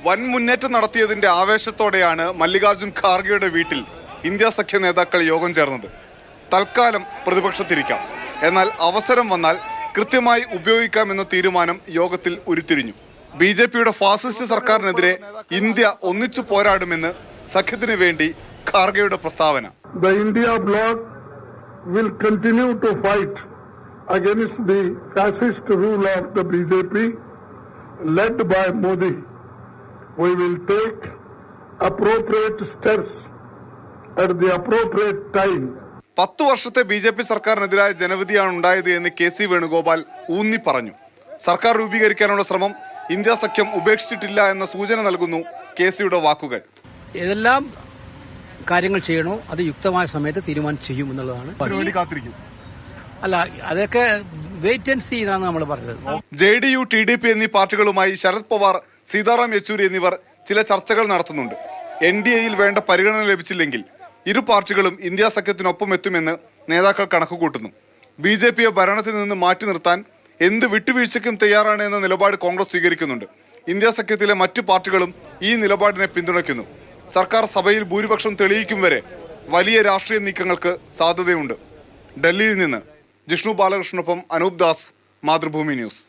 വൻ മുന്നേറ്റം നടത്തിയതിന്റെ ആവേശത്തോടെയാണ് മല്ലികാർജുൻ ഖാർഗെയുടെ വീട്ടിൽ ഇന്ത്യ സഖ്യ നേതാക്കൾ യോഗം ചേർന്നത്. തൽക്കാലം പ്രതിപക്ഷത്തിരിക്കാം, എന്നാൽ അവസരം വന്നാൽ കൃത്യമായി ഉപയോഗിക്കാമെന്ന തീരുമാനം യോഗത്തിൽ ഉരുത്തിരിഞ്ഞു. ബിജെപിയുടെ ഫാസിസ്റ്റ് സർക്കാരിനെതിരെ ഇന്ത്യ ഒന്നിച്ചു പോരാടുമെന്ന് സഖ്യത്തിന് വേണ്ടി ഖാർഗെയുടെ പ്രസ്താവന. The India bloc will continue to fight against the fascist rule of the BJP led by Modi. We will take appropriate steps at the appropriate time. 10 വർഷത്തെ ബിജെപി സർക്കാരിനെതിരായ ജനവിധിയാണ് ഉണ്ടായത് എന്ന് KC വേണുഗോപാൽ ഊന്നി പറഞ്ഞു. സർക്കാർ രൂപീകരിക്കാനുള്ള ശ്രമം ഇന്ത്യ സഖ്യം ഉപേക്ഷിച്ചിട്ടില്ല എന്ന സൂചന നൽകുന്നു KCയുടെ വാക്കുകൾ. ഏതെല്ലാം കാര്യങ്ങൾ ചെയ്യണോ അത് യുക്തമായ സമയത്ത് തീരുമാനം ചെയ്യും എന്നുള്ളതാണ്. അല്ല, അതൊക്കെ വെയിറ്റ് ആൻഡ് സീ എന്നാണ് നമ്മൾ പറഞ്ഞത്. JDU, TDP എന്നീ പാർട്ടികളുമായി ശരത് പവാർ, സീതാറാം യെച്ചൂരി എന്നിവർ ചില ചർച്ചകൾ നടത്തുന്നുണ്ട്. NDAയിൽ വേണ്ട പരിഗണന ലഭിച്ചില്ലെങ്കിൽ ഇരു പാർട്ടികളും ഇന്ത്യ സഖ്യത്തിനൊപ്പം എത്തുമെന്ന് നേതാക്കൾ കണക്കുകൂട്ടുന്നു. BJPയെ ഭരണത്തിൽ നിന്ന് മാറ്റി നിർത്താൻ എന്ത് വിട്ടുവീഴ്ചയ്ക്കും തയ്യാറാണ് എന്ന നിലപാട് കോൺഗ്രസ് സ്വീകരിക്കുന്നുണ്ട്. ഇന്ത്യ സഖ്യത്തിലെ മറ്റു പാർട്ടികളും ഈ നിലപാടിനെ പിന്തുണയ്ക്കുന്നു. സർക്കാർ സഭയിൽ ഭൂരിപക്ഷം തെളിയിക്കും വരെ വലിയ രാഷ്ട്രീയ നീക്കങ്ങൾക്ക് സാധ്യതയുണ്ട്. ഡൽഹിയിൽ നിന്ന് ജിഷ്ണു ബാലകൃഷ്ണനൊപ്പം അനൂപ് ദാസ്, മാതൃഭൂമി ന്യൂസ്.